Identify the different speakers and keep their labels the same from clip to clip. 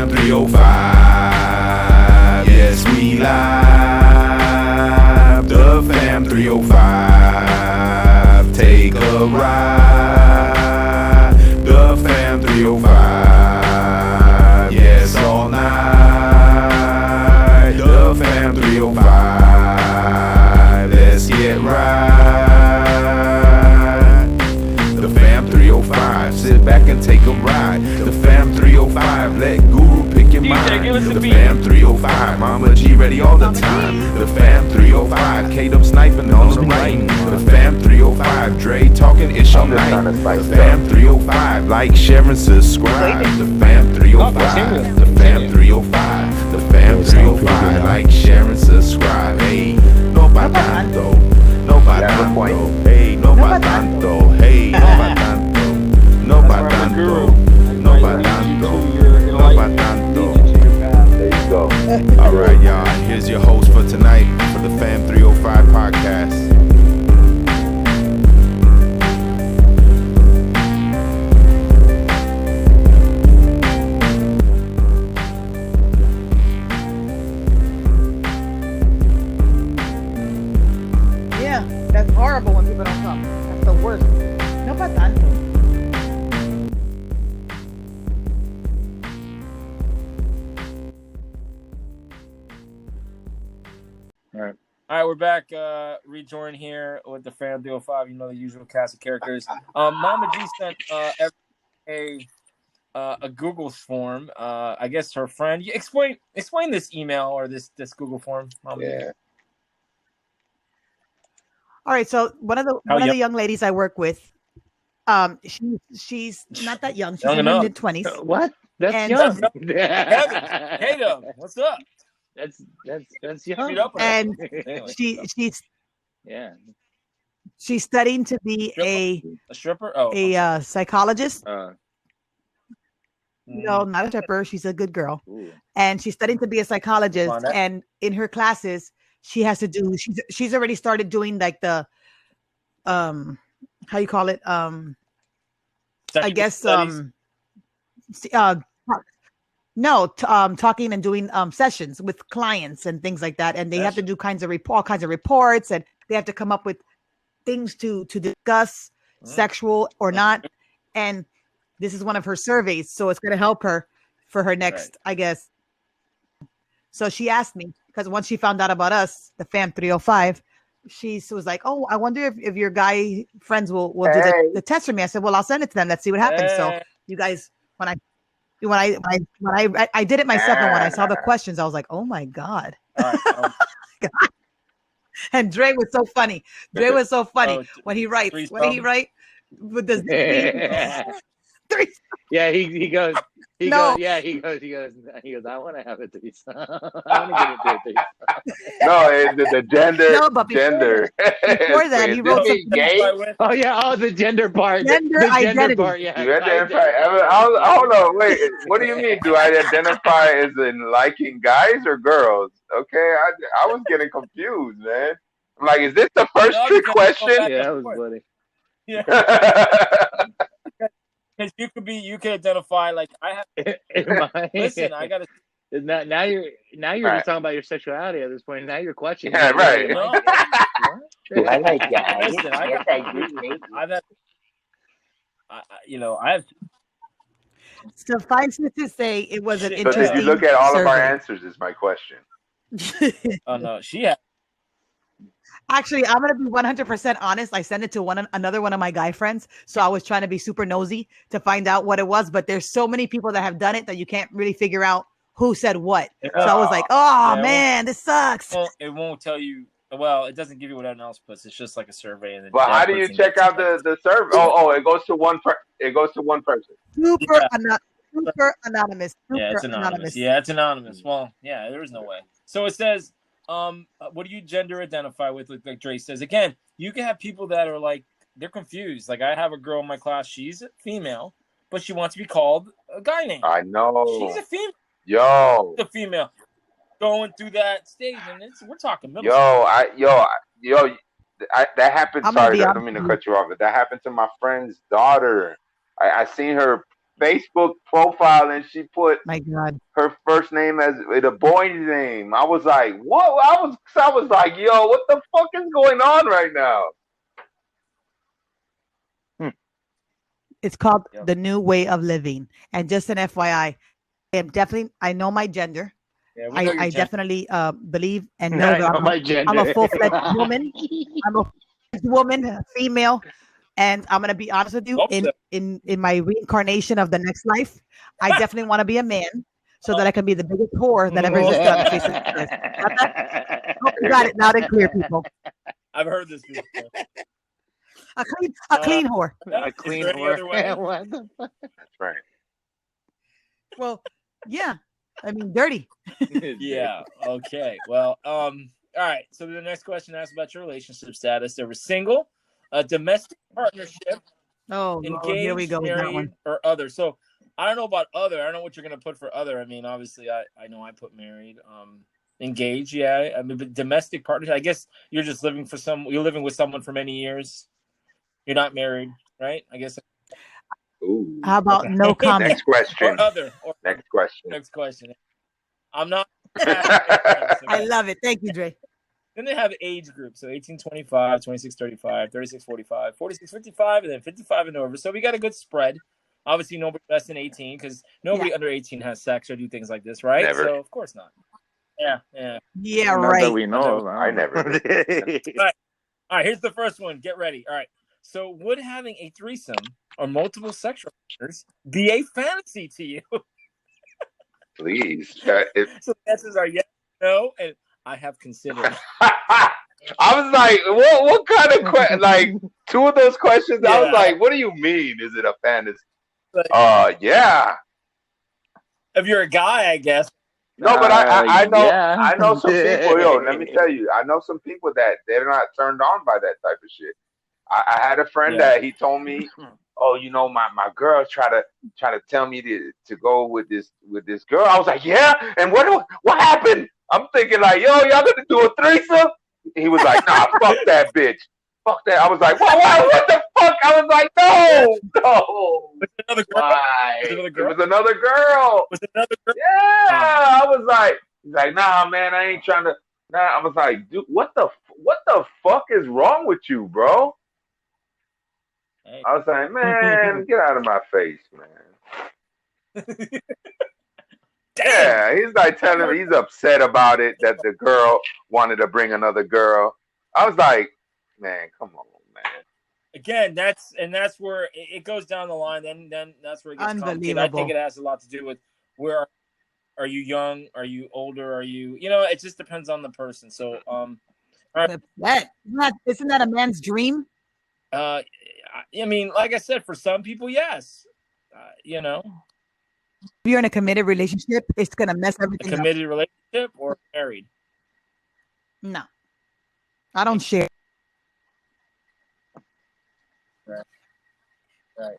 Speaker 1: Fam 305. Yes, we live. The Fam 305. Take a ride. The Fam 305. Yes, all night. The Fam 305. Let's get right. The Fam 305. Sit back and take a ride. The Fam 305. Let Guru pick your mind. The Fam 305. Mama G ready all the time. The Fam 305. K-Dub sniping on the right. The Fam 305. Dre talking ish all night. The Fam 305. Like, share, and subscribe. The Fam 305. The Fam 305. The Fam 305. Like, share, and subscribe. Hey, no pa tanto. No pa tanto. Hey, no pa tanto. Hey, no pa tanto. No pa tanto. No pa tanto. No pa tanto.
Speaker 2: There you go.
Speaker 1: All right, y'all. Here's your host for tonight for the Fam 305 podcast.
Speaker 3: Yeah, that's horrible when people don't come. That's the worst. No pa tanto.
Speaker 4: All right, we're back. Rejoin here with the Fam 305. You know, the usual cast of characters. Mama G sent a Google form. I guess her friend. Explain this email or this Google form, Mama G.
Speaker 2: Yeah.
Speaker 3: All right, so one of the young ladies I work with, she's not that young. She's
Speaker 4: Young
Speaker 3: in her
Speaker 4: enough.
Speaker 3: mid-20s.
Speaker 2: What? That's
Speaker 3: And-
Speaker 2: young.
Speaker 4: K-Dub, what's up?
Speaker 2: That's
Speaker 4: Meet
Speaker 2: young.
Speaker 4: up with
Speaker 3: And
Speaker 4: her.
Speaker 2: Yeah.
Speaker 3: she's studying to be a
Speaker 4: stripper. Oh,
Speaker 3: psychologist.
Speaker 4: Mm.
Speaker 3: No, not a stripper. She's a good girl.
Speaker 2: Ooh.
Speaker 3: And she's studying to be a psychologist.
Speaker 4: Come on, that-
Speaker 3: And in her classes, she has to do. She's already started doing like the, how you call it? I
Speaker 4: Sexual
Speaker 3: guess
Speaker 4: studies.
Speaker 3: talking and doing sessions with clients and things like that. And they have to do all kinds of reports, and they have to come up with things to discuss, sexual or not. And this is one of her surveys, so it's going to help her for her next, I guess. So she asked me, because once she found out about us, the Fam 305, she was like, "Oh, I wonder if your guy friends will do the test for me." I said, "Well, I'll send it to them. Let's see what happens." So you guys, when I did it myself, and when I saw the questions, I was like, "Oh my god!"
Speaker 4: All right,
Speaker 3: And Dre was so funny. When he writes.
Speaker 4: Threesome.
Speaker 3: What did he write? With the three.
Speaker 2: Yeah, he goes. He
Speaker 3: No.
Speaker 2: goes. I want to have a threesome. I want to get into a threesome.
Speaker 5: No, the gender.
Speaker 3: No, but
Speaker 5: gender.
Speaker 3: before that, he wrote
Speaker 5: Is this gay?
Speaker 2: Oh yeah, the gender part.
Speaker 3: Gender
Speaker 2: the
Speaker 3: identity.
Speaker 2: gender part. Yeah.
Speaker 5: Do you identify? Hold on, wait. What do you mean? Do I identify as in liking guys or girls? Okay, I was getting confused, man. I'm like, is this the first
Speaker 4: No,
Speaker 5: trick
Speaker 4: because-
Speaker 5: question?
Speaker 2: Yeah, that was funny.
Speaker 4: Yeah, because you could identify like I have. Listen, I gotta.
Speaker 2: Now you're
Speaker 5: Right.
Speaker 2: just talking about your sexuality at this point. Now you're questioning.
Speaker 5: Yeah, right.
Speaker 4: No,
Speaker 6: Do I like guys?
Speaker 4: Listen,
Speaker 6: Yes, I do. Maybe.
Speaker 4: I've had. I have.
Speaker 3: Suffice it to say, it was an
Speaker 4: But
Speaker 5: But
Speaker 3: interesting.
Speaker 5: did you look at all of our
Speaker 3: survey.
Speaker 5: answers? Is my question.
Speaker 4: Oh no, she had.
Speaker 3: Actually, I'm gonna be 100% honest. I sent it to another one of my guy friends, so I was trying to be super nosy to find out what it was. But there's so many people that have done it that you can't really figure out who said what. So I was like, "Oh
Speaker 4: Yeah,
Speaker 3: man, this sucks."
Speaker 4: Well, it won't tell you. Well, it doesn't give you what everyone else puts. It's just like a survey, and then
Speaker 5: But
Speaker 4: that
Speaker 5: how do you
Speaker 4: person
Speaker 5: check
Speaker 4: gets
Speaker 5: out
Speaker 4: it.
Speaker 5: the survey? Oh, it goes to one. It goes to one person.
Speaker 3: Super
Speaker 4: Yeah.
Speaker 3: anonymous.
Speaker 4: Yeah, it's anonymous. Yeah, it's anonymous. Well, yeah, there is no way. So it says, what do you gender identify with? Like Dre says, again, you can have people that are like, they're confused. Like I have a girl in my class, she's a female, but she wants to be called a guy name.
Speaker 5: I know.
Speaker 4: She's a female.
Speaker 5: Yo.
Speaker 4: The female going through that stage, and we're talking middle
Speaker 5: that happened.
Speaker 3: I'm gonna
Speaker 5: Sorry,
Speaker 3: be
Speaker 5: I don't mean to cut you off, but that happened to my friend's daughter. I seen her Facebook profile and she put
Speaker 3: My God.
Speaker 5: her first name as a boy's name. I was like, what? I was like, yo, what the fuck is going on right now?
Speaker 3: It's called
Speaker 2: Yep.
Speaker 3: the new way of living. And just an FYI, I know my gender.
Speaker 4: Yeah, we know your
Speaker 3: I
Speaker 4: gender.
Speaker 3: definitely believe and know
Speaker 2: I
Speaker 3: that
Speaker 2: know my gender.
Speaker 3: I'm a full-fledged woman. I'm a full-fledged woman, a female. And I'm gonna be honest with you,
Speaker 4: Hope so.
Speaker 3: in my reincarnation of the next life, I definitely want to be a man so that I can be the biggest whore that ever existed on the face of the earth. Oh, you got it loud and clear, people.
Speaker 4: I've heard this before.
Speaker 3: A clean whore.
Speaker 4: Yeah,
Speaker 2: A
Speaker 4: is
Speaker 2: clean
Speaker 4: there any other way?
Speaker 2: whore. What the fuck?
Speaker 5: That's right.
Speaker 3: Well, yeah. I mean, dirty.
Speaker 4: Yeah. Okay. Well, all right. So the next question asks about your relationship status. There was single, a domestic partnership,
Speaker 3: Oh, Lord,
Speaker 4: engaged,
Speaker 3: here we go with that
Speaker 4: married,
Speaker 3: one.
Speaker 4: or other. So I don't know about other. I don't know what you're gonna put for other. I mean, obviously, I know I put married. Engaged, yeah. I mean, but domestic partnership. I guess you're just living for you're living with someone for many years. You're not married, right? I guess.
Speaker 5: Ooh.
Speaker 3: How about
Speaker 4: Okay.
Speaker 3: no comment?
Speaker 5: Next question.
Speaker 4: Or other. Or
Speaker 5: Next question.
Speaker 4: next question. I'm not.
Speaker 3: I love it. Thank you, Dre.
Speaker 4: Then they have age groups. So 18, 25, 26, 35, 36, 45, 46, 55, and then 55 and over. So we got a good spread. Obviously, nobody less than 18 because nobody under 18 has sex or do things like this, right?
Speaker 5: Never.
Speaker 4: So, of course not. Yeah.
Speaker 3: Yeah,
Speaker 2: Not
Speaker 3: right.
Speaker 2: that we know of.
Speaker 5: I never did.
Speaker 4: All right, here's the first one. Get ready. All right. So, would having a threesome or multiple sexual partners be a fantasy to you?
Speaker 5: Please.
Speaker 4: So, the answers are yes, no, and I have considered.
Speaker 5: I was like, what kind of question? Like, two of those questions, I was
Speaker 4: Yeah.
Speaker 5: like, what do you mean? Is it a fantasy?
Speaker 4: Like,
Speaker 5: Yeah.
Speaker 4: if you're a guy, I guess.
Speaker 5: No, but I know
Speaker 2: yeah.
Speaker 5: I know some people. Yo, let me tell you, I know some people that they're not turned on by that type of shit. I had a friend
Speaker 4: Yeah.
Speaker 5: that he told me, oh, you know, my girl try to tell me to go with this girl. I was like, yeah, and what happened? I'm thinking like, yo, y'all gonna do a threesome? He was like, nah, fuck that bitch. Fuck that. I was like, what the fuck? I was like, no.
Speaker 4: Was it another girl?
Speaker 5: Why?
Speaker 4: Was it another
Speaker 5: It
Speaker 4: girl?
Speaker 5: was another girl.
Speaker 4: Was it another girl?
Speaker 5: Yeah. I was like, he's like, nah, man, I ain't trying to. Nah, I was like, dude, what the fuck is wrong with you, bro?
Speaker 4: Hey.
Speaker 5: I was like, man, get out of my face, man. Yeah, he's like telling me he's upset about it that the girl wanted to bring another girl. I was like, man, come on, man.
Speaker 4: Again, that's where it goes down the line. Then that's where it gets complicated. I think it has a lot to do with where are you young? Are you older? Are you it just depends on the person. So
Speaker 3: Isn't that a man's dream?
Speaker 4: I mean, like I said, for some people, yes.
Speaker 3: If you're in a committed relationship, it's gonna mess
Speaker 4: A
Speaker 3: everything up.
Speaker 4: committed relationship or married.
Speaker 3: No, I don't share.
Speaker 4: Right.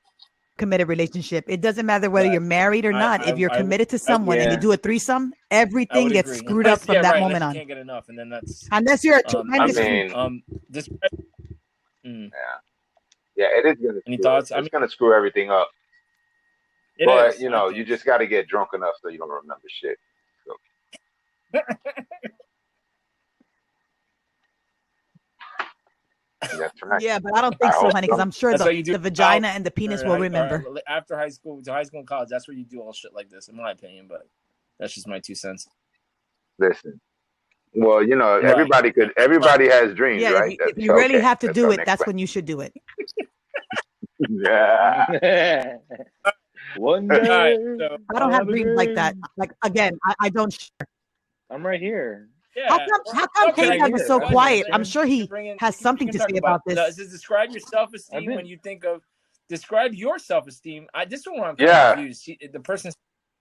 Speaker 3: Committed relationship. It doesn't matter whether
Speaker 4: Right.
Speaker 3: you're married or not. If you're committed to someone and you do a threesome, everything gets
Speaker 4: agree.
Speaker 3: screwed up from that moment
Speaker 4: You
Speaker 3: on.
Speaker 4: can't get enough, and then that's
Speaker 3: Unless you're a tremendous.
Speaker 5: Yeah, it is gonna.
Speaker 4: Any thoughts?
Speaker 5: It's gonna screw everything up.
Speaker 4: It
Speaker 5: But
Speaker 4: is,
Speaker 5: you just got to get drunk enough so you don't remember shit. So. That's right.
Speaker 3: Yeah, but I don't think so, honey, because I'm sure
Speaker 4: That's what you do
Speaker 3: the vagina and the penis will remember.
Speaker 4: After high school, to high school and college, that's where you do all shit like this, in my opinion. But that's just my 2 cents.
Speaker 5: Listen. Well, everybody has dreams,
Speaker 3: Yeah,
Speaker 5: right?
Speaker 3: if you really have to do it, that's when you should do it.
Speaker 5: Yeah.
Speaker 2: One day.
Speaker 4: Right, so,
Speaker 3: I don't have dreams like that. Like again, I don't share.
Speaker 2: I'm right here.
Speaker 4: yeah.
Speaker 3: How come K-Dub is so
Speaker 2: Go
Speaker 3: quiet?
Speaker 2: ahead.
Speaker 3: I'm sure he has something to say about this.
Speaker 4: Does it describe your self-esteem when you think of describe your self-esteem? This one I'm confused. The person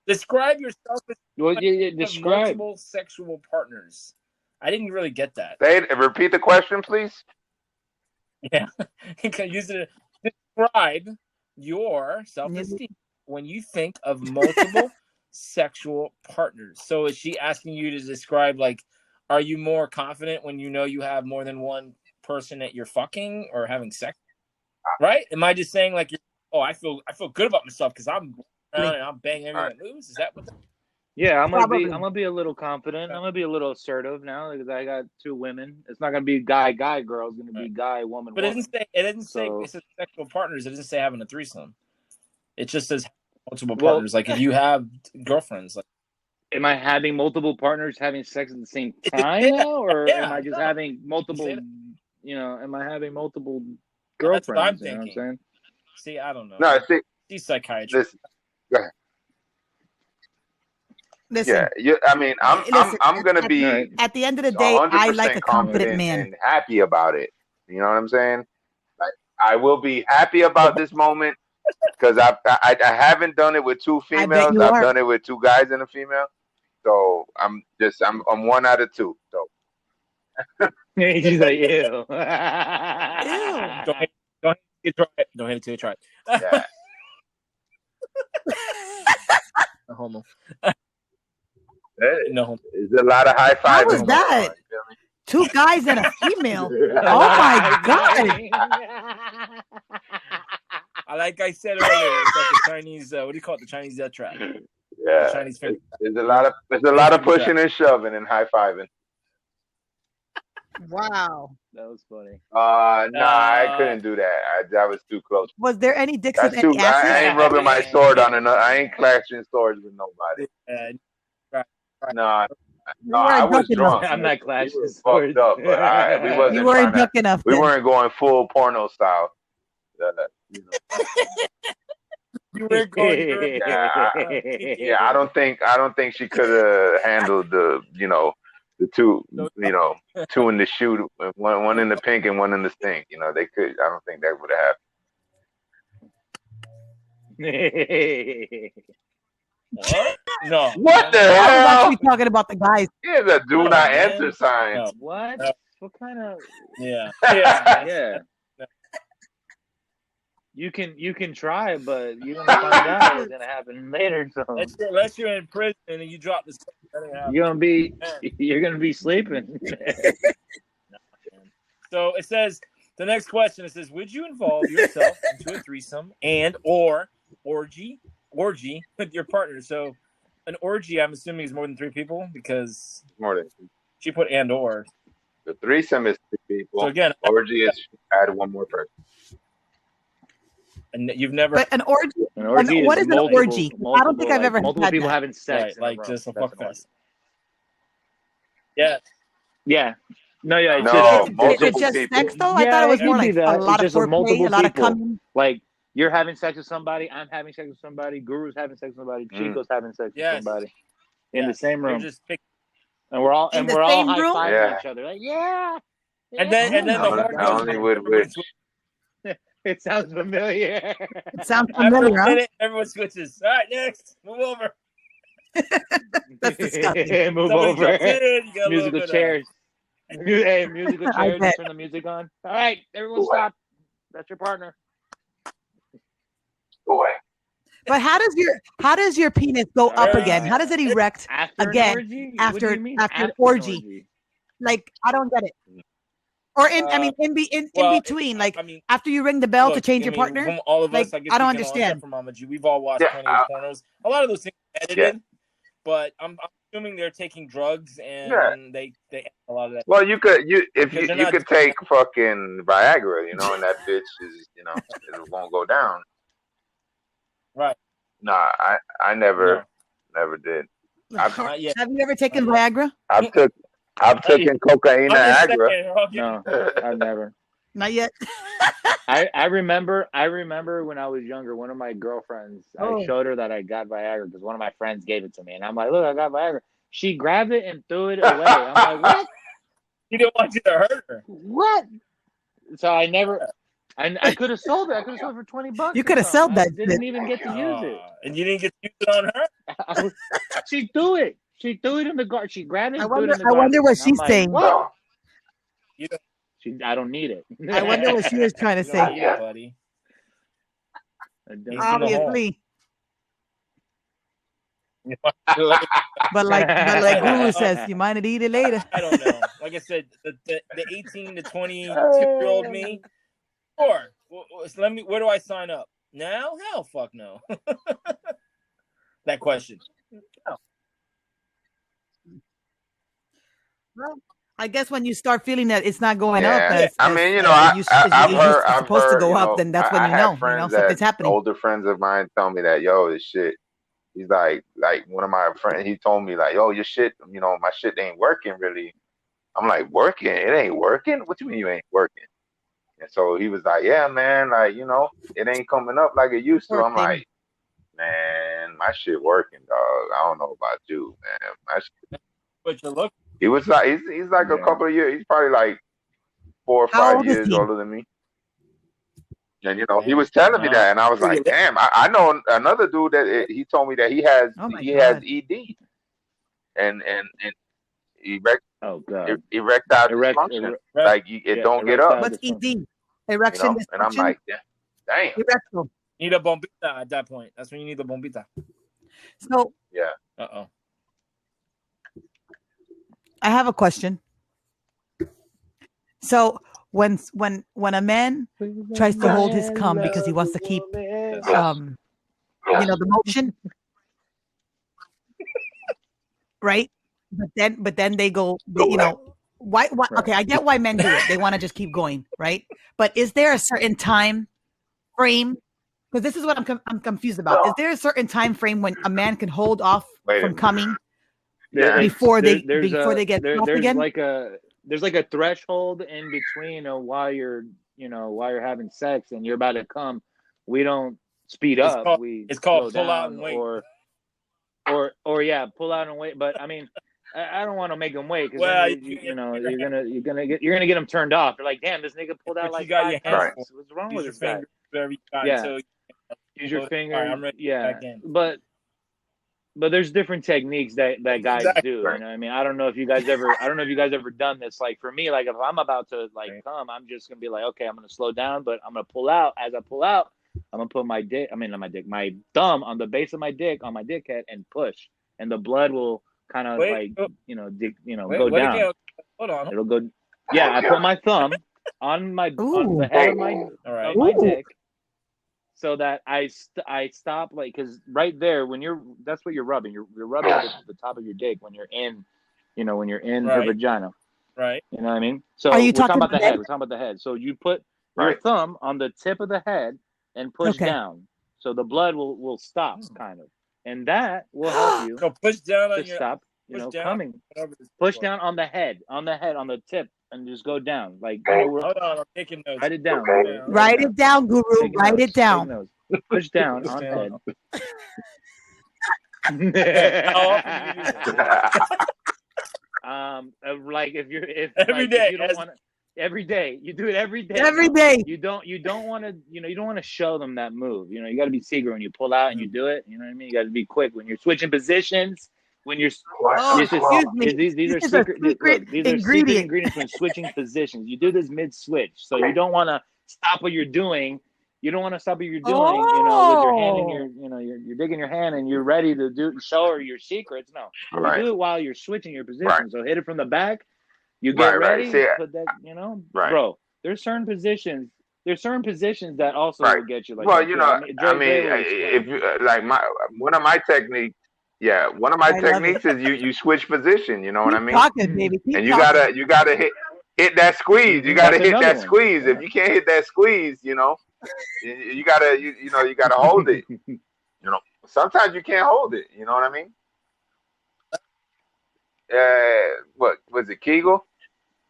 Speaker 4: describe your self-esteem.
Speaker 2: Well, describe
Speaker 4: multiple sexual partners. I didn't really get that.
Speaker 5: Repeat the question, please.
Speaker 4: Yeah, you can use it. Describe your self-esteem when you think of multiple sexual partners. So is she asking you to describe, like, are you more confident when you know you have more than one person that you're fucking or having sex? Right? Am I just saying, like, oh, I feel good about myself because I'm around and I'm banging everyone that moves. Is that what?
Speaker 2: Yeah, I'm
Speaker 3: Probably.
Speaker 2: gonna be a little confident. I'm gonna be a little assertive now because I got 2 women. It's not gonna be guy girl. It's gonna be guy woman.
Speaker 4: But it
Speaker 2: woman.
Speaker 4: didn't say
Speaker 2: So-
Speaker 4: it says sexual partners. It doesn't say having a threesome. It just says multiple
Speaker 2: Well-
Speaker 4: partners. Like if you have girlfriends, like
Speaker 2: Am I having multiple partners having sex at the same time
Speaker 4: Yeah,
Speaker 2: now, or
Speaker 4: yeah,
Speaker 2: am I just
Speaker 4: no.
Speaker 2: having multiple?
Speaker 4: You say
Speaker 2: You know, am I having multiple
Speaker 4: That's what I'm
Speaker 2: girlfriends? You know what I'm
Speaker 4: thinking.
Speaker 2: saying?
Speaker 4: see, I don't know.
Speaker 5: No, see,
Speaker 4: She's psychiatrist.
Speaker 5: listen,
Speaker 3: Listen,
Speaker 5: I mean, I'm gonna be
Speaker 2: Right.
Speaker 3: at the end of the day,
Speaker 5: 100%
Speaker 3: I like a confident man.
Speaker 5: and happy about it. You know what I'm saying? Like, I will be happy about this moment because I haven't done it with 2
Speaker 3: I bet
Speaker 5: females.
Speaker 3: you
Speaker 5: I've
Speaker 3: are.
Speaker 5: done it with 2 guys and a female. So I'm 1 out of 2. So
Speaker 2: He's like, ew.
Speaker 3: Ew.
Speaker 4: Don't hate it till you try it. Don't hate it till you try it.
Speaker 5: yeah,
Speaker 4: No homo.
Speaker 5: Hey,
Speaker 4: No homo.
Speaker 5: there's a lot of high
Speaker 3: How
Speaker 5: five.
Speaker 3: was that? 2 guys and a female. Oh my God.
Speaker 4: Like I said earlier, it's like the Chinese. What do you call it? The Chinese death trap. The
Speaker 5: Yeah,
Speaker 4: Chinese finger.
Speaker 5: there's a lot of pushing and shoving and high fiving.
Speaker 3: Wow.
Speaker 2: That was funny.
Speaker 5: Nah, I couldn't do that. That was too close.
Speaker 3: Was there any dicks
Speaker 5: That's
Speaker 3: with
Speaker 5: too.
Speaker 3: any asses?
Speaker 5: I ain't rubbing my sword on another. I ain't clashing swords with nobody. No,
Speaker 3: You
Speaker 5: I
Speaker 3: weren't
Speaker 5: was
Speaker 3: drunk
Speaker 5: drunk.
Speaker 3: enough.
Speaker 2: I'm not clashing
Speaker 5: We were
Speaker 2: swords.
Speaker 5: fucked up, but we wasn't
Speaker 3: You weren't
Speaker 5: trying to.
Speaker 3: drunk enough.
Speaker 5: We
Speaker 3: then.
Speaker 5: weren't going full porno style. You know.
Speaker 4: You were going.
Speaker 5: Yeah, I don't think she could have handled the 2 2 in the shoot, one in the pink and one in the stink. They could. I don't think that would have happened.
Speaker 4: What? No.
Speaker 5: What the
Speaker 3: I was
Speaker 5: hell?
Speaker 3: actually talking about the guys.
Speaker 5: Yeah, the do
Speaker 4: No,
Speaker 5: not
Speaker 4: man.
Speaker 5: answer sign.
Speaker 4: No.
Speaker 2: What?
Speaker 4: No.
Speaker 2: What kind of?
Speaker 4: Yeah.
Speaker 2: Yeah. You can try, but you're gonna find out what's gonna happen later. So
Speaker 4: Unless you're in prison and you drop the.
Speaker 2: you're gonna be sleeping.
Speaker 4: So it says the next question. It says, would you involve yourself into a threesome and or orgy with your partner? So an orgy, I'm assuming, is more than 3 people because
Speaker 5: More than
Speaker 4: she put and or.
Speaker 5: the threesome is 3 people.
Speaker 4: So again,
Speaker 5: Orgy is add 1 more person.
Speaker 4: and you've never
Speaker 3: But an orgy.
Speaker 2: An orgy
Speaker 3: what is an
Speaker 2: multiple-
Speaker 3: orgy? I don't think I've ever
Speaker 2: multiple
Speaker 3: had
Speaker 2: people
Speaker 3: that.
Speaker 2: having sex.
Speaker 4: right,
Speaker 2: in a
Speaker 4: like
Speaker 2: row.
Speaker 4: just a
Speaker 2: That's
Speaker 4: fuck
Speaker 2: an orgy.
Speaker 4: fest. Yeah.
Speaker 2: Yeah. No, yeah. It's
Speaker 5: No,
Speaker 2: just,
Speaker 3: Is
Speaker 5: multiple
Speaker 3: it just
Speaker 5: people.
Speaker 3: sex though? I
Speaker 2: Yeah,
Speaker 3: thought it was
Speaker 2: it
Speaker 3: more
Speaker 2: could be
Speaker 3: like
Speaker 2: that.
Speaker 3: a lot
Speaker 2: It's
Speaker 3: of
Speaker 2: just
Speaker 3: foreplay,
Speaker 2: multiple
Speaker 3: a lot of
Speaker 2: people.
Speaker 3: coming.
Speaker 2: like you're having sex with somebody, I'm having sex with somebody, Guru's having sex with somebody, Chico's having sex
Speaker 4: Yes.
Speaker 2: with somebody in the
Speaker 4: Yes.
Speaker 2: same
Speaker 4: You're
Speaker 2: room,
Speaker 4: just pick-
Speaker 2: and we're all
Speaker 3: In the
Speaker 2: high
Speaker 3: same room?
Speaker 2: fiving
Speaker 5: Yeah.
Speaker 2: each other. Like, yeah.
Speaker 4: and then
Speaker 3: Oh
Speaker 4: the
Speaker 3: my
Speaker 4: horn
Speaker 3: God.
Speaker 5: Only with which.
Speaker 2: It sounds familiar.
Speaker 3: It sounds
Speaker 4: after a
Speaker 3: familiar, huh?
Speaker 4: minute, everyone switches. All right, next, move over.
Speaker 3: That's disgusting.
Speaker 2: Move
Speaker 4: Somebody
Speaker 2: over.
Speaker 4: jumps in, you got a little
Speaker 2: Musical
Speaker 4: bit
Speaker 2: chairs. Hey, musical
Speaker 3: I
Speaker 2: chairs.
Speaker 3: bet.
Speaker 2: Turn the music on. All right, everyone, stop. That's your partner.
Speaker 5: Boy.
Speaker 3: But how does your penis go up again? How does it erect
Speaker 2: After
Speaker 3: again?
Speaker 2: an orgy?
Speaker 3: after-
Speaker 2: What do you mean?
Speaker 3: after an
Speaker 2: an
Speaker 3: orgy? Like I don't get it. Or in
Speaker 4: well,
Speaker 3: between, like
Speaker 4: I mean,
Speaker 3: after you ring the bell to
Speaker 4: look,
Speaker 3: change
Speaker 4: I
Speaker 3: your
Speaker 4: mean,
Speaker 3: partner.
Speaker 4: from all of
Speaker 3: Like,
Speaker 4: us, I guess
Speaker 3: I don't
Speaker 4: we can all, except
Speaker 3: understand.
Speaker 4: for Mama G, we've all watched
Speaker 5: Yeah,
Speaker 4: plenty of pornos. A lot of those things are edited, but I'm assuming they're taking drugs and they a lot of that.
Speaker 5: Well, you could
Speaker 4: Because they're not-
Speaker 5: could take fucking Viagra, and that bitch is it won't go down.
Speaker 4: Right.
Speaker 5: Nah, I never did.
Speaker 4: Not yet.
Speaker 3: Have you ever taken Viagra?
Speaker 5: I've taken cocaine
Speaker 4: I'm just
Speaker 5: and Viagra.
Speaker 4: saying, okay.
Speaker 2: No, I've never.
Speaker 3: Not yet.
Speaker 2: I remember when I was younger, one of my girlfriends,
Speaker 3: Oh.
Speaker 2: I showed her that I got Viagra because one of my friends gave it to me. And I'm like, look, I got Viagra. She grabbed it and threw it away. I'm like, what?
Speaker 4: He didn't want you to hurt her.
Speaker 2: What? So I never, I could have sold it. I could have sold it for $20.
Speaker 3: You
Speaker 2: or
Speaker 3: could have
Speaker 2: something.
Speaker 3: sold that
Speaker 2: I didn't
Speaker 3: shit.
Speaker 2: even get to use it.
Speaker 4: And you didn't get to use it on her?
Speaker 2: She threw it. She threw it in the garbage. She grabbed it
Speaker 3: I
Speaker 2: and threw it
Speaker 3: wonder.
Speaker 2: in the
Speaker 3: I
Speaker 2: garbage.
Speaker 3: wonder what
Speaker 2: And I'm
Speaker 3: she's
Speaker 2: like,
Speaker 3: saying.
Speaker 2: What?
Speaker 4: You don't,
Speaker 2: I don't need it.
Speaker 3: I wonder what she was trying to
Speaker 4: you don't
Speaker 3: say.
Speaker 4: need it, buddy.
Speaker 2: I don't-
Speaker 4: in the hole.
Speaker 3: Obviously, but like Guru says, you might eat it later.
Speaker 4: I don't know. Like I said, the 18 to 22-year-old me. Sure. Well, let me. Where do I sign up? Now, hell, fuck no. That question. No.
Speaker 3: Well, I guess when you start feeling that it's not going
Speaker 5: Yeah.
Speaker 3: up as,
Speaker 5: I mean, you
Speaker 3: as
Speaker 5: know,
Speaker 3: it used, as
Speaker 5: I've heard,
Speaker 3: it's supposed to go
Speaker 5: you
Speaker 3: up,
Speaker 5: know,
Speaker 3: then that's when
Speaker 5: I
Speaker 3: you
Speaker 5: had
Speaker 3: know,
Speaker 5: friends
Speaker 3: something's
Speaker 5: that
Speaker 3: happening.
Speaker 5: older friends of mine tell me that, yo, this shit. He's like one of my friends. He told me like, yo, your shit, you know, my shit ain't working really. I'm like, working? It ain't working? What you mean you ain't working? And so he was like, yeah, man, like, you know, it ain't coming up like it used to. I'm
Speaker 3: Working.
Speaker 5: like, man, my shit working, dog. I don't know about you, man. My shit.
Speaker 4: But you look.
Speaker 5: He was like, he's like a couple of years. He's probably like 4 or
Speaker 3: How
Speaker 5: 5
Speaker 3: old is
Speaker 5: years
Speaker 3: he?
Speaker 5: older than me. And you know, he
Speaker 4: Damn.
Speaker 5: was telling me
Speaker 4: Wow.
Speaker 5: that, and I was like, damn. I know another dude that he told me that he has
Speaker 3: Oh my
Speaker 5: has
Speaker 3: God.
Speaker 5: ED, and erect,
Speaker 2: Oh God.
Speaker 5: erectile
Speaker 2: Erect,
Speaker 5: dysfunction.
Speaker 4: Right.
Speaker 5: Like it
Speaker 2: yeah,
Speaker 5: don't get
Speaker 2: erectile
Speaker 5: up,
Speaker 3: What's
Speaker 2: dysfunction.
Speaker 3: ED? Erection
Speaker 5: And I'm
Speaker 3: dysfunction?
Speaker 5: like, damn.
Speaker 3: Erectile.
Speaker 4: Need a bombita at that point. That's when you need the bombita.
Speaker 3: So
Speaker 5: Yeah.
Speaker 4: Uh-oh.
Speaker 3: I have a question. So when a man tries to hold his cum because he wants to keep you know, the motion, right? But then they go, you know, why okay, I get why men do it. They want to just keep going, right? But is there a certain time frame? Because this is what I'm confused about. Is there a certain time frame when a man can hold off from coming before they get off again?
Speaker 2: There's like a threshold in between while you're having sex and you're about to come. We don't speed up.
Speaker 4: It's called
Speaker 2: slow
Speaker 4: pull out
Speaker 2: down,
Speaker 4: and wait.
Speaker 2: or yeah, pull out and wait. But I mean, I don't want to make them wait because
Speaker 4: Well,
Speaker 2: you're gonna get them turned off. They're like, damn, this nigga pulled out
Speaker 4: But
Speaker 2: like
Speaker 4: you got
Speaker 2: 5
Speaker 4: your hands
Speaker 2: times.
Speaker 4: full.
Speaker 2: What's wrong
Speaker 4: Use
Speaker 2: with
Speaker 4: your
Speaker 2: this guy?
Speaker 4: fingers wherever you got
Speaker 2: Yeah.
Speaker 4: until
Speaker 2: Use your finger.
Speaker 4: All right, I'm ready to get back in.
Speaker 2: But there's different techniques that guys do. You know what I mean? I don't know if you guys ever done this. Like for me, like if I'm about to come, I'm just gonna be like, okay, I'm gonna slow down, but I'm gonna pull out. As I pull out, I'm gonna put my thumb on the base of my dick on my dick head and push, and the blood will kind of go down.
Speaker 4: Again. Hold on.
Speaker 2: It'll go. Yeah, I put my thumb on the head of my dick. So that I stop because right there that's what you're rubbing. You're rubbing the top of your dick when you're in, her vagina.
Speaker 4: Right.
Speaker 2: You know what I mean? So
Speaker 3: Are you
Speaker 2: we're talking
Speaker 3: talking
Speaker 2: about the
Speaker 3: the
Speaker 2: head.
Speaker 3: head?
Speaker 2: We're talking about the head. So you put your thumb on the tip of the head and push down. So the blood will stop kind of. And that will help you
Speaker 4: So push down on
Speaker 2: to stop, coming. Push down on the head, on the tip, and just go down. Like,
Speaker 4: hold on, I'm taking notes.
Speaker 2: Write it down.
Speaker 3: Okay. Write it down, Guru. Write it down.
Speaker 2: Push down on head. Like if every day, if you don't want to, every day you do it every day.
Speaker 3: Every day.
Speaker 2: You don't want to, you don't want to show them that move. You got to be secret when you pull out and you do it. You know what I mean? You got to be quick when you're switching positions. When you're
Speaker 3: excuse me.
Speaker 2: These are secret ingredients when switching positions. You do this mid switch, so you don't want to stop what you're doing. You don't want to stop what you're doing, with your hand in your dick in your hand, and you're ready to show her your secrets. No, you do it while you're switching your position. So hit it from the back. You get ready. Put that, bro. There's certain positions. There's certain positions that also will get you. Like,
Speaker 5: well, if you one of my techniques. Yeah, one of my techniques is you switch position. You know what I mean?
Speaker 3: Talking, baby.
Speaker 5: And you gotta hit that squeeze. You gotta hit that squeeze. If you can't hit that squeeze, you gotta hold it. Sometimes you can't hold it. You know what I mean? What was it, Kegel?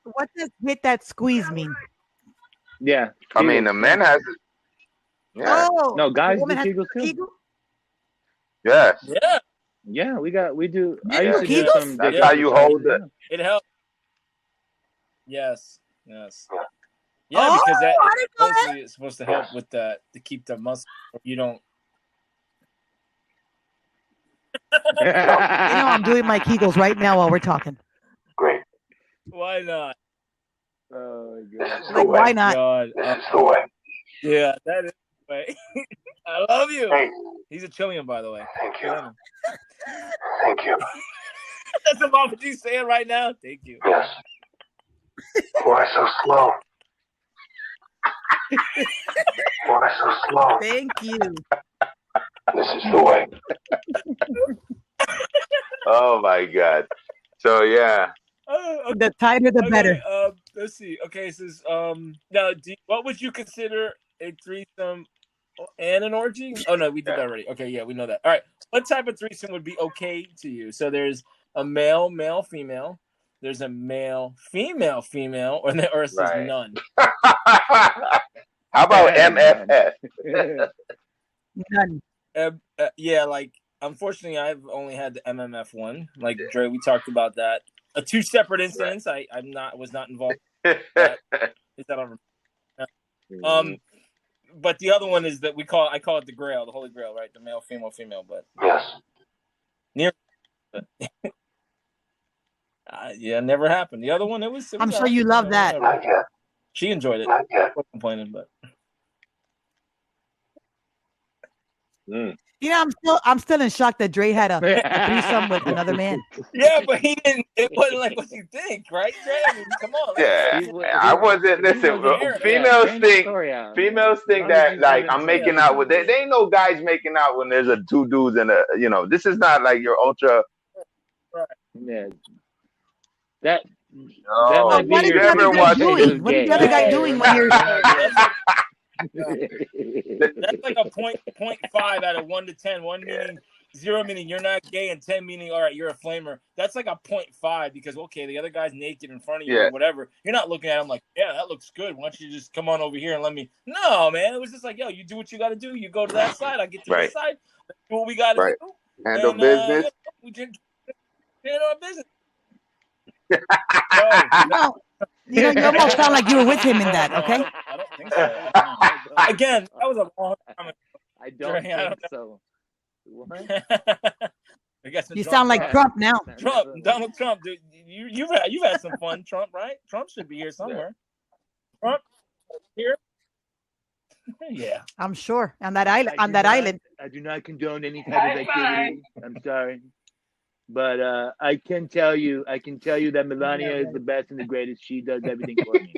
Speaker 3: What does hit that squeeze mean?
Speaker 2: Yeah,
Speaker 5: I mean the men has it. Yeah.
Speaker 3: Oh,
Speaker 2: no, guys do Kegels too.
Speaker 3: Kegel?
Speaker 5: Yes.
Speaker 2: Yeah. Yeah, we do. I used to do some.
Speaker 5: That's how you hold it.
Speaker 4: It helps. Yes. Yeah, because that supposedly is supposed to help with to keep the muscle. You don't.
Speaker 3: I'm doing my Kegels right now while we're talking.
Speaker 5: Great.
Speaker 4: Why not?
Speaker 2: Oh my God.
Speaker 3: Like, why not?
Speaker 5: This is the way.
Speaker 4: Yeah, that is the way. I love you.
Speaker 5: Hey.
Speaker 4: He's a Chilean, by the way.
Speaker 5: Thank you. Thank you.
Speaker 4: That's the mama G saying right now. Thank you.
Speaker 5: Yes. Why so slow? Why that's so slow.
Speaker 3: Thank you.
Speaker 5: This is the way. Oh my God. So yeah.
Speaker 4: Okay.
Speaker 3: The tighter, the better.
Speaker 4: Let's see. Okay, it says now, what would you consider a threesome and an orgy? Oh no, we did that already. Okay, yeah, we know that. All right, what type of threesome would be okay to you? So there's a male, female. There's a male, female, or it says
Speaker 5: Right.
Speaker 4: none.
Speaker 5: How about MFF?
Speaker 3: None.
Speaker 4: Yeah, like unfortunately, I've only had the MMF one. Like Dre, we talked about that. Two separate incidents. Right. I was not involved. Is that on? But the other one is that I call it the Grail, the Holy Grail, right? The male, female. But
Speaker 5: yes.
Speaker 4: Near. Yeah, never happened. The other one, it was
Speaker 3: I'm sure you love that.
Speaker 5: Not yet.
Speaker 4: She enjoyed it.
Speaker 5: Not yet.
Speaker 4: Complaining, but.
Speaker 3: You know, I'm still in shock that Dre had a threesome with another man.
Speaker 4: Yeah, but he didn't. It wasn't like what you think, right, Dre? I mean, come on.
Speaker 5: Yeah, I wasn't. Listen, females think that like I'm making out with. They ain't no guys making out when there's two dudes and a. You know, this is not like your ultra.
Speaker 6: Right. Yeah. That.
Speaker 5: No,
Speaker 6: that
Speaker 3: what is the other guy doing? What is the other guy doing when you're?
Speaker 4: That's like a 0.5 out of 1 to 10. 1 meaning 0 meaning you're not gay, and 10 meaning all right, you're a flamer. That's like a 0.5 because okay, the other guy's naked in front of you or whatever. You're not looking at him like, yeah, that looks good. Why don't you just come on over here and let me? No, man. It was just like, yo, you do what you got to do. You go to that side. I get to this side. Do what we got to do.
Speaker 5: Handle business.
Speaker 4: We just handle our business.
Speaker 3: You almost sound like you were with him in that, okay?
Speaker 4: I don't think so. Again, that was a long time ago.
Speaker 6: I don't think so. What?
Speaker 3: You sound like Trump now.
Speaker 4: Donald Trump, dude. You've had some fun, Trump, right? Trump should be here somewhere. Trump here? Yeah,
Speaker 3: I'm sure on that island. Island,
Speaker 6: I do not condone any type of activity. I'm sorry. But I can tell you that Melania is the best and the greatest. She does everything for me.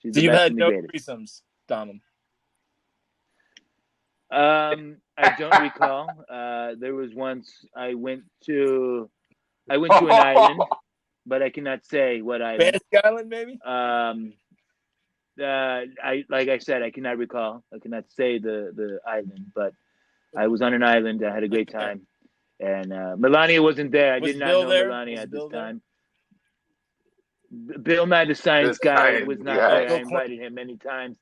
Speaker 6: She's
Speaker 4: so
Speaker 6: the
Speaker 4: you've
Speaker 6: best
Speaker 4: had
Speaker 6: and
Speaker 4: no
Speaker 6: the greatest.
Speaker 4: threesomes, Donald?
Speaker 6: I don't recall. There was once I went to an island, but I cannot say what island.
Speaker 4: Fantasy Island, maybe.
Speaker 6: Like I said, I cannot recall. I cannot say the island, but I was on an island. I had a great time. And Melania wasn't there. I did not know Melania at this time. Bill Nye the Science Guy was not there. I invited him many times.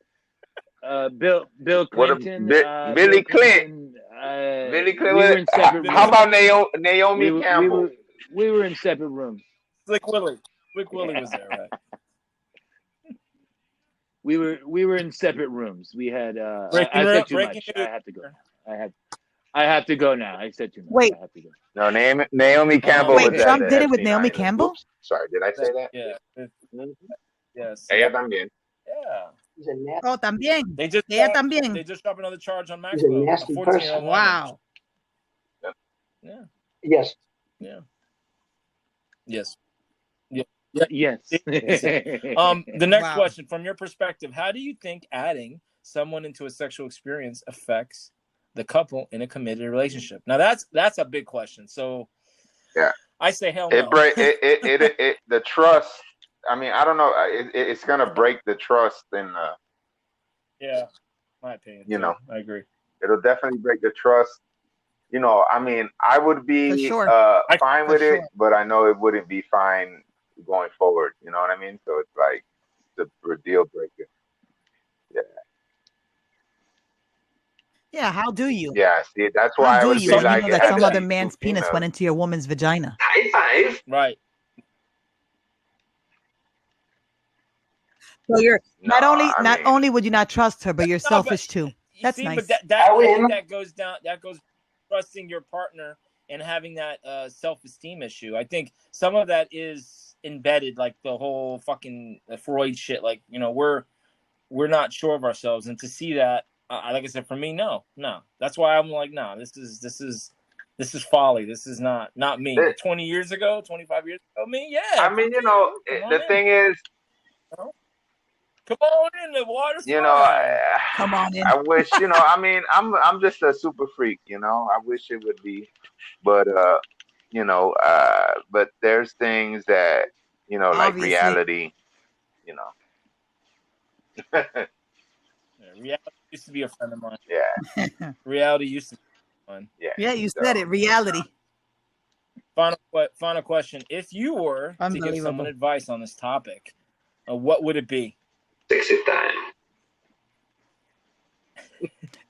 Speaker 6: Bill Clinton.
Speaker 5: Billy Clinton. Billy Clinton. We were in separate rooms. How about Naomi Campbell?
Speaker 6: We were in separate rooms.
Speaker 4: Slick Willie was there, right?
Speaker 6: We were in separate rooms. We had. I said too much. I have to go. I have to go now. I said too much.
Speaker 3: Wait.
Speaker 6: I have to go.
Speaker 5: No, Naomi Campbell.
Speaker 3: Wait, Trump did it with Naomi Campbell?
Speaker 5: Oops, sorry, did I say that?
Speaker 4: Yeah. Yes.
Speaker 5: Ella también.
Speaker 4: Yeah.
Speaker 3: Oh, también.
Speaker 4: Ella también. They just dropped another charge on Maxwell.
Speaker 7: He's a nasty person.
Speaker 3: Wow.
Speaker 4: Yeah.
Speaker 7: Yes.
Speaker 4: Yeah. Yes.
Speaker 6: Yes.
Speaker 4: The next question, from your perspective, how do you think adding someone into a sexual experience affects the couple in a committed relationship? Now that's a big question. So
Speaker 5: yeah,
Speaker 4: I say hell no.
Speaker 5: It the trust. I mean, I don't know. It's gonna break the trust in.
Speaker 4: Yeah, my opinion.
Speaker 5: You know,
Speaker 4: I agree.
Speaker 5: It'll definitely break the trust. You know, I mean, I would be fine with it, but I know it wouldn't be fine going forward. You know what I mean? So it's like the deal breaker. Yeah.
Speaker 3: Yeah, how do you?
Speaker 5: Yeah, see, that's why I would be like,
Speaker 3: you know that some other man's penis went into your woman's vagina.
Speaker 5: High five.
Speaker 4: Right.
Speaker 3: So you're not only would you not trust her, but you're selfish too. That's nice.
Speaker 4: But that goes down. That goes trusting your partner and having that self-esteem issue. I think some of that is embedded, like the whole fucking Freud shit. Like, you know, we're not sure of ourselves, and to see that. Like I said, for me, no. That's why I'm like, no. This is folly. This is not me. 20 years ago, 25 years ago, me, yeah.
Speaker 5: I mean, you know, the thing is,
Speaker 4: Come on in, the water's
Speaker 5: You know,
Speaker 4: fine.
Speaker 3: Come on in.
Speaker 5: I wish, you know, I mean, I'm just a super freak, you know. I wish it would be, but you know, but there's things that, you know, like
Speaker 3: Obviously.
Speaker 5: reality, you know.
Speaker 4: Yeah, reality used to be a friend of mine.
Speaker 5: Yeah.
Speaker 4: Reality used to be fun.
Speaker 5: Yeah.
Speaker 3: Yeah, you said it. Reality.
Speaker 4: Final question. If you were to give someone advice on this topic, what would it be?
Speaker 5: Sexy time.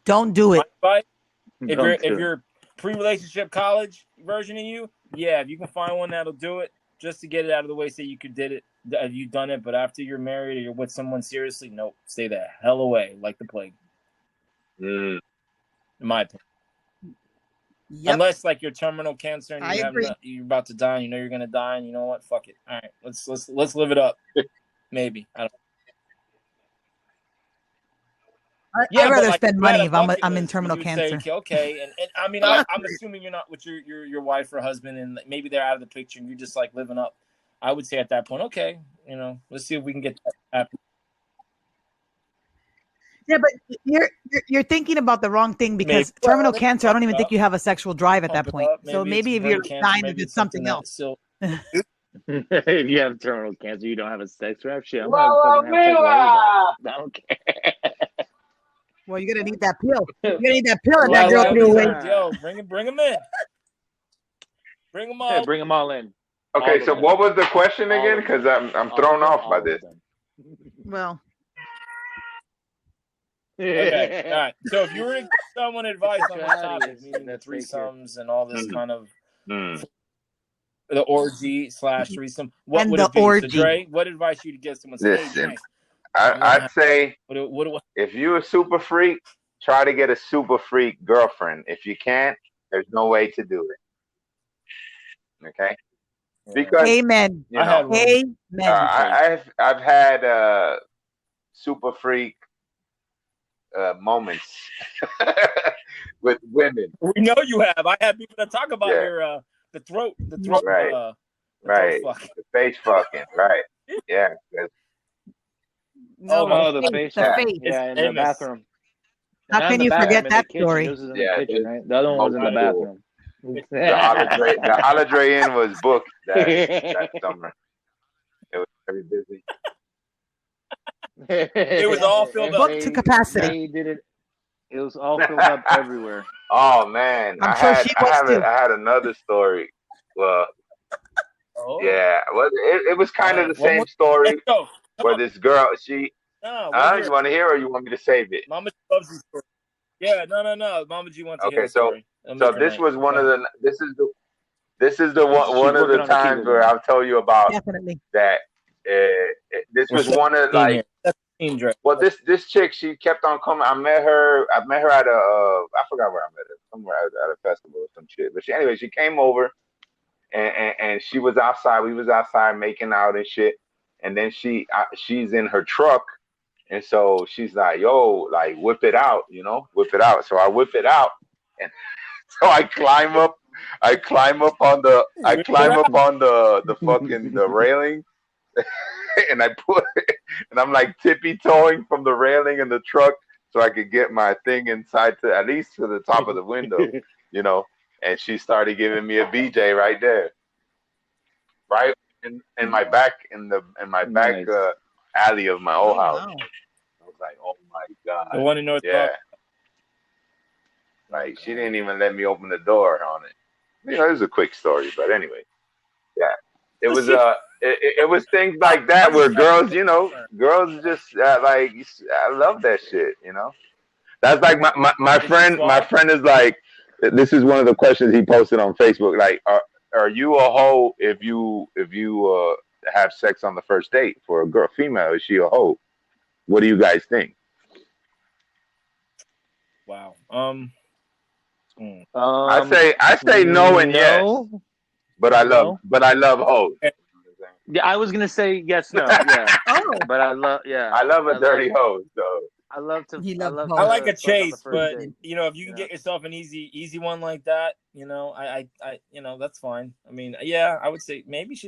Speaker 3: Don't do it.
Speaker 4: If you're pre-relationship college version of you, yeah, if you can find one that'll do it, just to get it out of the way, say you did it, have you done it? But after you're married or you're with someone seriously, nope, stay the hell away, like the plague. In my opinion.
Speaker 3: Yep.
Speaker 4: Unless like you're terminal cancer and
Speaker 3: agree.
Speaker 4: You're about to die, and you know you're gonna die, and you know what? Fuck it. All right, let's live it up. Maybe. I don't.
Speaker 3: I'd rather spend money if I'm in terminal cancer.
Speaker 4: Say, okay, and I mean, I'm assuming you're not with your wife or husband, and maybe they're out of the picture, and you're just like living up. I would say at that point, okay, you know, let's see if we can get that happen.
Speaker 3: Yeah, but you're thinking about the wrong thing because terminal cancer, I don't even think you have a sexual drive at that point. So maybe if you're dying to do something else.
Speaker 6: If you have terminal cancer, you don't have a sex drive. Shit, I'm gonna fucking have sex I don't care.
Speaker 3: Well, you're gonna need that pill. You're gonna need that pill, and that girl threw away.
Speaker 4: Yo, bring them in. Bring them all.
Speaker 6: Yeah, bring them all in.
Speaker 5: Okay, so what was the question again? Because I'm thrown off by this.
Speaker 3: Well.
Speaker 4: Okay, all right. So if you were to give someone advice on this topic, meaning the threesomes and all this kind of the orgy / threesome, what would it be? So Dre, what advice you to give someone?
Speaker 5: Listen, I'd say if you're a super freak, try to get a super freak girlfriend. If you can't, there's no way to do it. Okay. Because
Speaker 3: amen.
Speaker 5: You know,
Speaker 3: amen.
Speaker 5: I've had super freak moments with women.
Speaker 4: We know you have. I had people that talk about your the throat,
Speaker 5: right, right,
Speaker 4: throat
Speaker 5: the face fucking, right, yeah.
Speaker 6: The face, yeah, in the bathroom.
Speaker 3: How can you forget that story?
Speaker 6: This was in the kitchen, right? The other one was in the bathroom.
Speaker 5: The Holiday Inn was booked that summer. It was very busy.
Speaker 4: It was all filled up
Speaker 3: to capacity.
Speaker 6: They did it. It was all filled up everywhere.
Speaker 5: Oh man, I had another story. Well, yeah, well, it was kind of the same story. Where this girl, you want to hear or you want me to save it?
Speaker 4: Mama loves this story. Yeah, no. Mama G wants to hear the story.
Speaker 5: So this was one of the. This is the one of the times where I'll tell you about that. This was one of like. Well, this chick, she kept on coming. I met her at a I forgot where I met her, somewhere at a festival or some shit. But anyway, she came over, and she was outside. We was outside making out and shit. And then she's in her truck, and so she's like, "Yo, like whip it out, you know, whip it out." So I whip it out, and so I climb up on the fucking the railing. And I'm like tippy-toeing from the railing in the truck so I could get my thing inside to at least to the top of the window, you know. And she started giving me a BJ right there, right in my back alley of my old house. Wow. I was like, oh my god,
Speaker 4: the one in North.
Speaker 5: Yeah, like she didn't even let me open the door on it. You know, it was a quick story, but anyway, yeah. It was it was things like that where girls just like, I love that shit, you know. That's like my friend is like, this is one of the questions he posted on Facebook, like, are you a hoe if you have sex on the first date? For a female, is she a hoe? What do you guys think?
Speaker 4: Wow.
Speaker 5: I say no and yes. But I love hoes.
Speaker 6: Yeah, I was gonna say yes, no, yeah. But I love a dirty hoe. So I
Speaker 4: like a chase, but you know, if you can get yourself an easy one like that, you know, I you know, that's fine. I mean, yeah, I would say maybe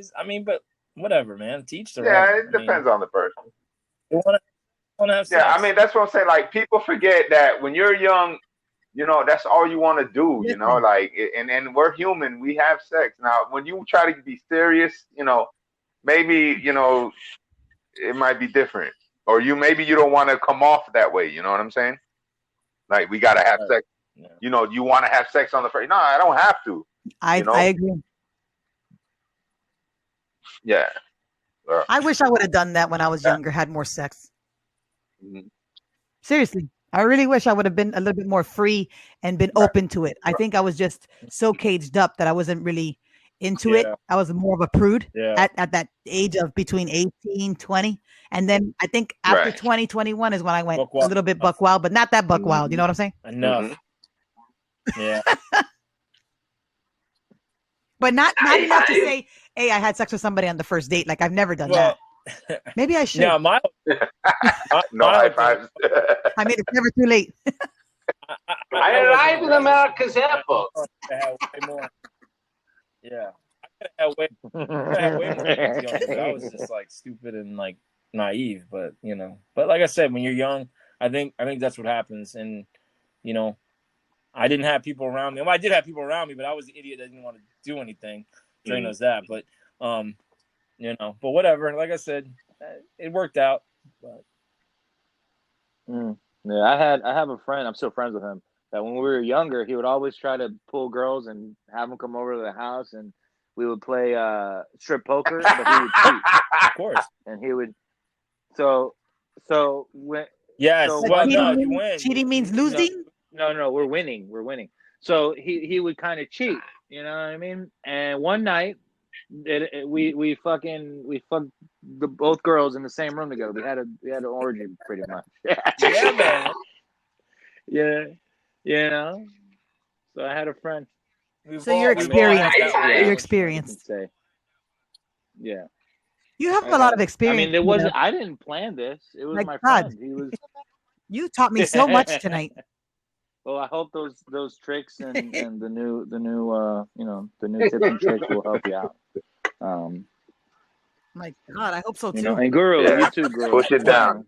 Speaker 4: but whatever, man. Teach the
Speaker 5: it depends on the person.
Speaker 4: want to have sex.
Speaker 5: Yeah, I mean, that's what I'm saying. Like, people forget that when you're young, you know, that's all you want to do, you know, like, and we're human. We have sex. Now, when you try to be serious, you know, maybe, you know, it might be different. Or maybe you don't want to come off that way. You know what I'm saying? Like, we got to have sex. Yeah. You know, you want to have sex on the first. No, I don't have to.
Speaker 3: I agree.
Speaker 5: Yeah.
Speaker 3: I wish I would have done that when I was younger, had more sex.
Speaker 5: Mm-hmm.
Speaker 3: Seriously. I really wish I would have been a little bit more free and been open to it. I think I was just so caged up that I wasn't really into it. I was more of a prude at that age of between 18, 20. And then I think after 20, 21 is when I went a little bit buck wild, but not that buck wild. You know what I'm saying?
Speaker 4: Enough. Yeah.
Speaker 3: But not enough to say, hey, I had sex with somebody on the first date. Like, I've never done that. Maybe I should.
Speaker 4: No,
Speaker 5: no high fives.
Speaker 3: I mean, it's never too late.
Speaker 7: I arrived in America's airport.
Speaker 4: Yeah. I way more. I was just like stupid and like naive, but you know. But like I said, when you're young, I think that's what happens. And you know, I didn't have people around me. Well, I did have people around me, but I was the idiot that didn't want to do anything. Dre knows that, but you know, but whatever. Like I said, it worked out. But
Speaker 2: yeah, I have a friend. I'm still friends with him. That when we were younger, he would always try to pull girls and have them come over to the house, and we would play strip poker. But he would cheat,
Speaker 4: of course,
Speaker 2: and he would. So when
Speaker 3: cheating means losing.
Speaker 2: No, we're winning. So he would kind of cheat. You know what I mean? And one night, we fucked both girls in the same room together. We had an orgy pretty much.
Speaker 4: Yeah, man.
Speaker 2: Yeah, you know. So I had a friend.
Speaker 3: So you're experienced. You're experienced.
Speaker 2: Yeah.
Speaker 3: You have a lot of experience.
Speaker 2: I mean, it wasn't. I didn't plan this. It was my friend. He was.
Speaker 3: You taught me so much tonight.
Speaker 2: Well, I hope those tricks and the new the new tips and tricks will help you out.
Speaker 3: My God, I hope so too.
Speaker 2: You know, and Guru, you too, Guru.
Speaker 5: Push it down.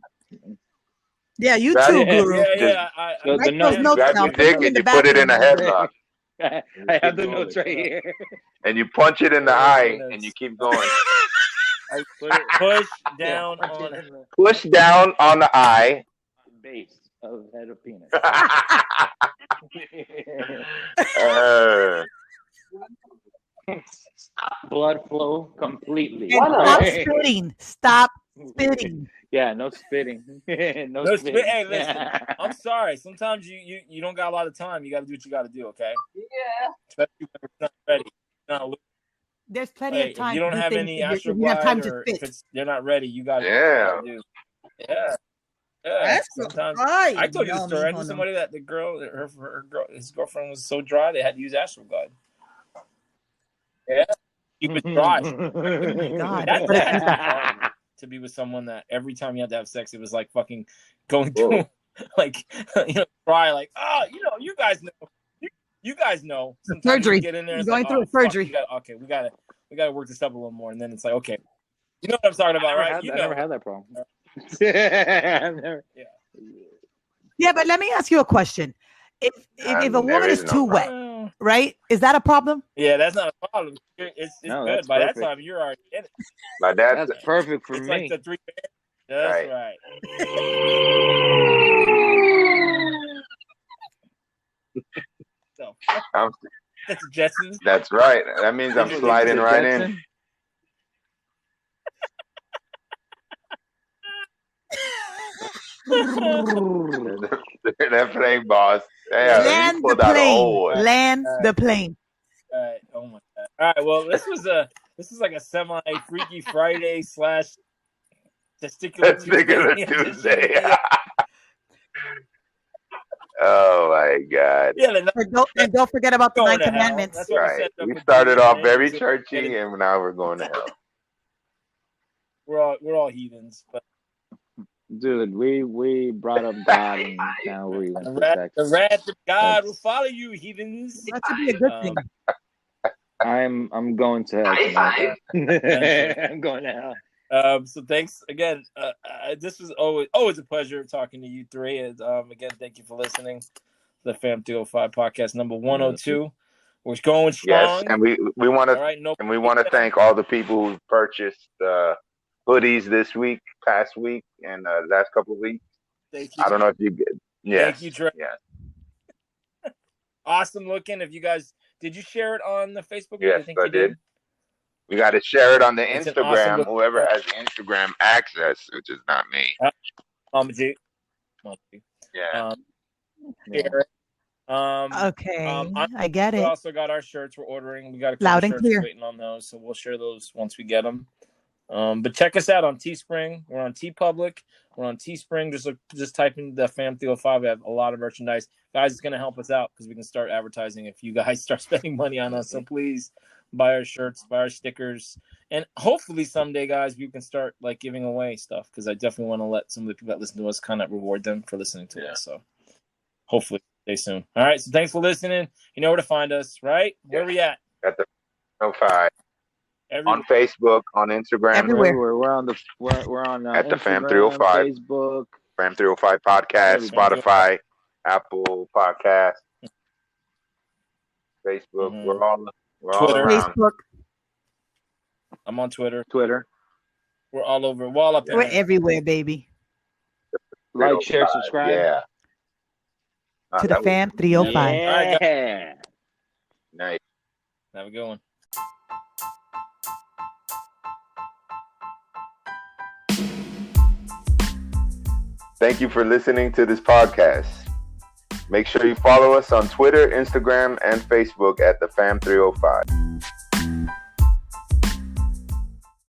Speaker 3: Yeah, you too, Guru.
Speaker 4: Yeah.
Speaker 5: Grab your dick and you put it in a headlock.
Speaker 2: I have the notes right here.
Speaker 5: And you punch it in the eye and you keep going.
Speaker 4: Push down
Speaker 5: on the eye.
Speaker 2: Base of head of penis. Stop blood flow completely.
Speaker 3: Stop spitting. Stop spitting.
Speaker 2: Yeah, no spitting. no spitting.
Speaker 4: Hey, listen. I'm sorry. Sometimes you don't got a lot of time. You got to do what you got to do. Okay.
Speaker 7: Yeah.
Speaker 4: Especially when it's not ready.
Speaker 3: There's plenty of time.
Speaker 4: If you don't have any astral glide, or if they're not ready, you got to do. Yeah. Yeah, sometimes I told you the story. I knew somebody that his girlfriend was so dry they had to use astral glide. Yeah, he was dry.
Speaker 3: Oh my God.
Speaker 4: That's to be with someone that every time you had to have sex, it was like fucking going through, like dry. Like, you guys know. You guys know. Sometimes
Speaker 3: surgery.
Speaker 4: You get in there.
Speaker 3: You're going through a surgery.
Speaker 4: We gotta work this up a little more, and then it's like, okay, you know what I'm talking about, right?
Speaker 2: I never had that problem.
Speaker 3: Yeah, but let me ask you a question. If a woman is too wet, right? Is that a problem?
Speaker 4: Yeah, that's not a problem. It's good. By that time, you're already in it.
Speaker 2: That's perfect for
Speaker 4: it's
Speaker 2: me.
Speaker 4: Like the three. That's right. So, that's Jetsons.
Speaker 5: That's right. That means I'm sliding right in. That plane, boss.
Speaker 3: Land the plane. Land the plane.
Speaker 4: All right. Oh my God. All right. Well, this is like a semi Freaky Friday / testicular
Speaker 5: Tuesday. Oh my God.
Speaker 4: Yeah.
Speaker 3: And don't forget about the 9 commandments.
Speaker 5: That's right. We started off very churchy, and now we're going to hell.
Speaker 4: We're all heathens, but.
Speaker 2: Dude, we brought up God, and now we went to sex.
Speaker 4: The wrath of God will follow you, heathens.
Speaker 3: That should be a good thing.
Speaker 2: I'm going to hell. I'm going to hell.
Speaker 4: So thanks again. This was always a pleasure talking to you three. And again, thank you for listening to the Fam 305 podcast number 102. We're going strong.
Speaker 5: Yes, and we want to and we want to thank all the people who purchased hoodies this past week, and last couple of weeks.
Speaker 4: Thank you.
Speaker 5: I don't know if you get. Yes.
Speaker 4: Thank you, Trey.
Speaker 5: Yes.
Speaker 4: Awesome looking. If you guys did, you share it on the Facebook?
Speaker 5: Yes, I did. We got to share it on the
Speaker 4: It's
Speaker 5: Instagram.
Speaker 4: awesome
Speaker 5: Whoever has the Instagram access, which is not me.
Speaker 4: Mama G.
Speaker 5: Yeah.
Speaker 4: Share it.
Speaker 3: Okay, I get it.
Speaker 4: We also got our shirts. We're ordering. We got a couple
Speaker 3: Loud and
Speaker 4: shirts
Speaker 3: clear.
Speaker 4: waiting on those, so we'll share those once we get them. But check us out on Teespring. We're on TeePublic. We're on Teespring. Just type in the Fam 305. We have a lot of merchandise. Guys, it's going to help us out because we can start advertising if you guys start spending money on us. So please buy our shirts, buy our stickers. And hopefully someday, guys, we can start like giving away stuff because I definitely want to let some of the people that listen to us kind of reward them for listening to us. So hopefully stay soon. All right. So thanks for listening. You know where to find us, right? Where are we at?
Speaker 5: At the 305.
Speaker 4: Everywhere.
Speaker 5: On Facebook, on Instagram,
Speaker 3: Everywhere.
Speaker 2: We're on
Speaker 5: at the Fam
Speaker 2: Instagram,
Speaker 5: 305,
Speaker 2: Facebook,
Speaker 5: Fam 305 podcast, Spotify, Apple Podcast, Facebook.
Speaker 4: Mhm.
Speaker 5: We're all
Speaker 4: Twitter.
Speaker 5: around.
Speaker 3: Facebook.
Speaker 4: I'm on Twitter.
Speaker 2: Twitter.
Speaker 4: We're all over. We're all up there.
Speaker 3: We're everywhere, baby.
Speaker 2: Like, share, subscribe.
Speaker 5: Yeah.
Speaker 3: To the Fam 305.
Speaker 2: Yeah.
Speaker 5: Nice.
Speaker 4: Have a good one.
Speaker 5: Thank you for listening to this podcast. Make sure you follow us on Twitter, Instagram, and Facebook at the Fam 305.